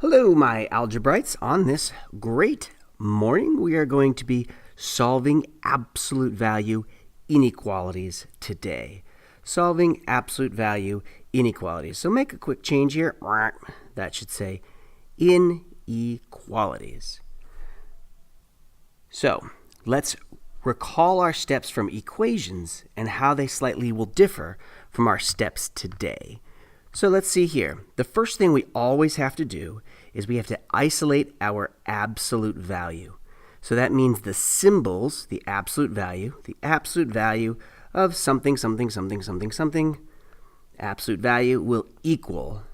Hello, my algebraites. On this great morning, we are going to be solving absolute value inequalities today. Solving absolute value inequalities. So make a quick change here. That should say inequalities. So let's recall our steps from equations and how they slightly will differ from our steps today. So let's see here. The first thing we always have to do is we have to isolate our absolute value. So that means the symbols, the absolute value of something, something, something, something, something, absolute value will equal.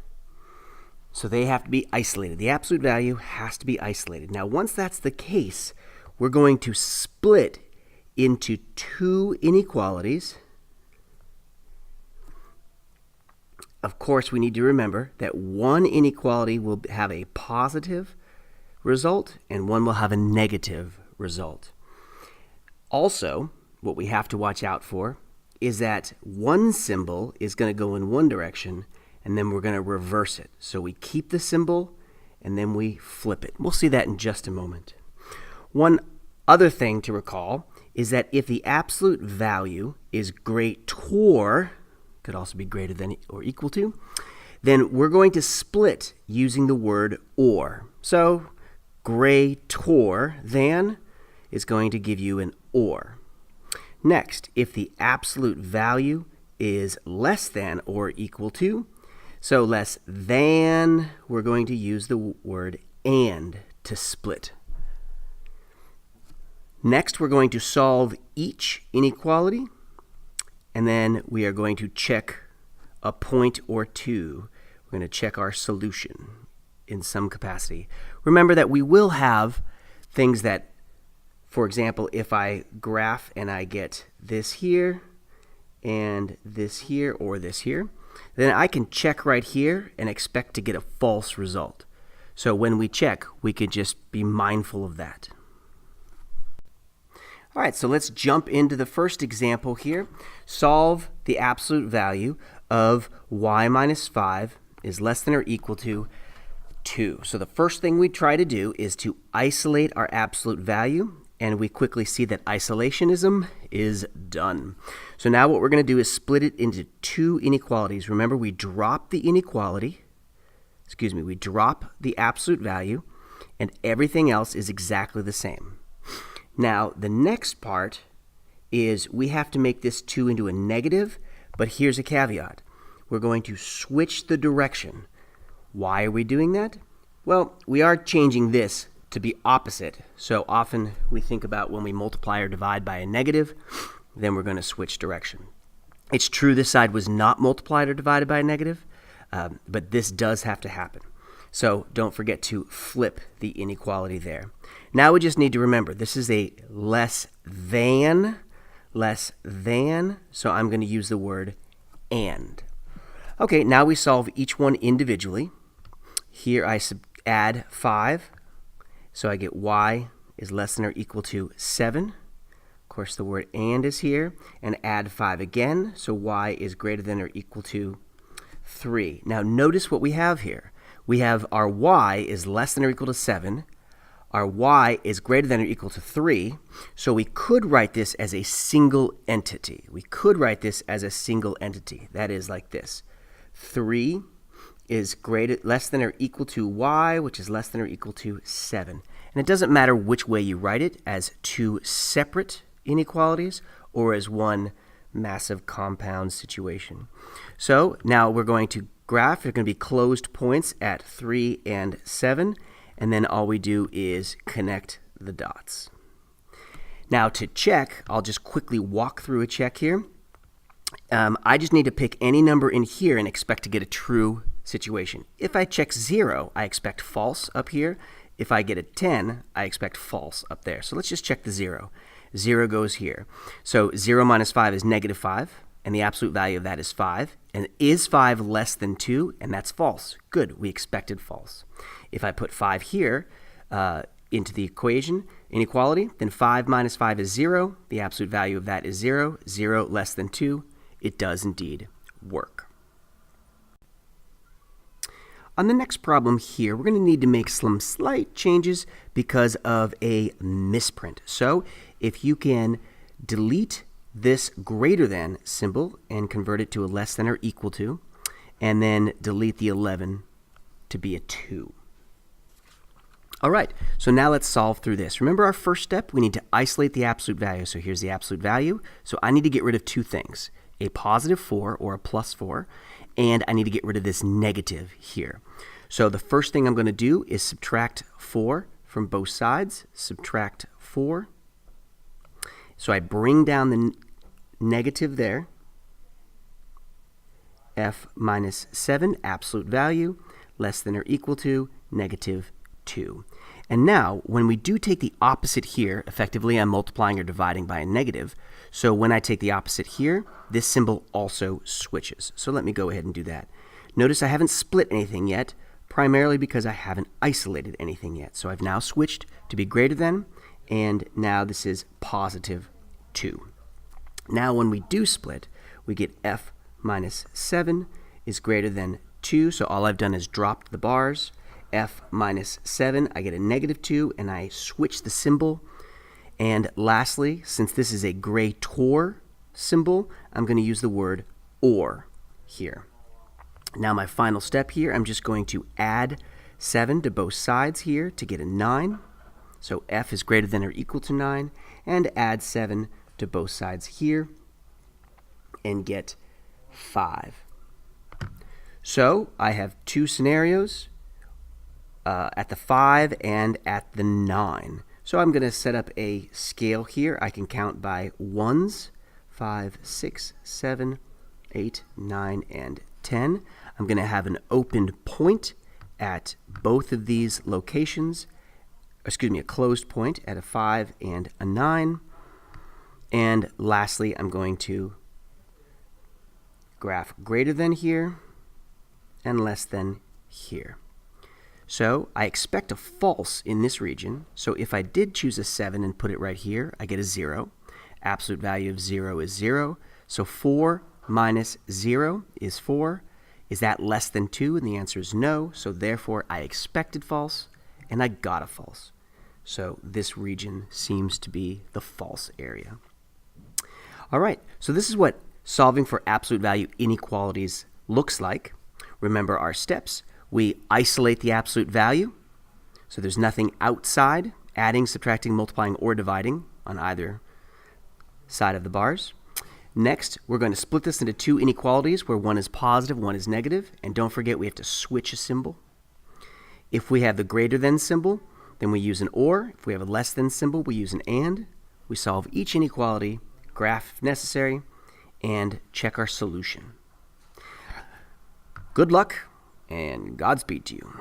So they have to be isolated. The absolute value has to be isolated. Now, once that's the case, we're going to split into two inequalities. Of course, we need to remember that one inequality will have a positive result and one will have a negative result. Also, what we have to watch out for is that one symbol is going to go in one direction and then we're going to reverse it. So we keep the symbol and then we flip it. We'll see that in just a moment. One other thing to recall is that if the absolute value is greater, could also be greater than or equal to, then we're going to split using the word or. So greater than is going to give you an or. Next, if the absolute value is less than or equal to, so less than, we're going to use the word and to split. Next, we're going to solve each inequality. And then we are going to check a point or two. We're going to check our solution in some capacity. Remember that we will have things that, for example, if I graph and I get this here and this here or this here, then I can check right here and expect to get a false result. So when we check, we could just be mindful of that. All right, so let's jump into the first example here. Solve the absolute value of y minus 5 is less than or equal to 2. So the first thing we try to do is to isolate our absolute value, and we quickly see that isolationism is done. So now what we're going to do is split it into two inequalities. Remember, we drop the absolute value, and everything else is exactly the same. Now, the next part is we have to make this 2 into a negative, but here's a caveat. We're going to switch the direction. Why are we doing that? Well, we are changing this to be opposite. So often we think about when we multiply or divide by a negative, then we're going to switch direction. It's true this side was not multiplied or divided by a negative, but this does have to happen. So don't forget to flip the inequality there. Now we just need to remember this is a less than, so I'm going to use the word and. Okay, now we solve each one individually. Here I add 5, so I get y is less than or equal to 7. Of course, the word and is here, and add 5 again, so y is greater than or equal to 3. Now notice what we have here. We have our y is less than or equal to 7. Our y is greater than or equal to 3. So we could write this as a single entity. That is like this. 3 is less than or equal to y, which is less than or equal to 7. And it doesn't matter which way you write it, as two separate inequalities or as one massive compound situation. So now we're going to graph. There are going to be closed points at 3 and 7, and then all we do is connect the dots. Now to check, I'll just quickly walk through a check here. I just need to pick any number in here and expect to get a true situation. If I check 0, I expect false up here. If I get a 10, I expect false up there. So let's just check the 0. 0 goes here. So 0 minus 5 is negative 5. And the absolute value of that is 5. And is 5 less than 2? And that's false. Good, we expected false. If I put 5 here into the inequality, then 5 minus 5 is 0. The absolute value of that is 0. 0 less than 2. It does indeed work. On the next problem here, we're going to need to make some slight changes because of a misprint. So if you can delete this greater than symbol and convert it to a less than or equal to, and then delete the 11 to be a 2. All right, so now let's solve through this. Remember our first step? We need to isolate the absolute value. So here's the absolute value. So I need to get rid of two things, a positive 4 or a plus 4, and I need to get rid of this negative here. So the first thing I'm going to do is subtract 4 from both sides. Subtract 4. So I bring down the negative there. F minus 7, absolute value, less than or equal to negative 2. And now, when we do take the opposite here, effectively I'm multiplying or dividing by a negative. So when I take the opposite here, this symbol also switches. So let me go ahead and do that. Notice I haven't split anything yet, primarily because I haven't isolated anything yet. So I've now switched to be greater than, and now this is positive 2. Now when we do split, we get F minus 7 is greater than 2, so all I've done is dropped the bars. F minus 7, I get a negative 2, and I switch the symbol. And lastly, since this is a greater symbol, I'm going to use the word or here. Now my final step here, I'm just going to add 7 to both sides here to get a 9. So F is greater than or equal to 9, and add 7 to both sides here and get 5. So I have two scenarios at the 5 and at the 9. So I'm going to set up a scale here. I can count by ones, 5, 6, 7, 8, 9, and 10. I'm going to have an opened point at both of these locations. Excuse me, a closed point at a 5 and a 9. And lastly, I'm going to graph greater than here and less than here. So I expect a false in this region. So if I did choose a 7 and put it right here, I get a 0. Absolute value of 0 is 0. So 4 minus 0 is 4. Is that less than 2? And the answer is no. So therefore, I expected false, and I got a false. So this region seems to be the false area. All right, so this is what solving for absolute value inequalities looks like. Remember our steps. We isolate the absolute value, so there's nothing outside, adding, subtracting, multiplying, or dividing on either side of the bars. Next, we're going to split this into two inequalities where one is positive, one is negative, and don't forget we have to switch a symbol. If we have the greater than symbol, then we use an or. If we have a less than symbol, we use an and. We solve each inequality, graph if necessary, and check our solution. Good luck, and Godspeed to you.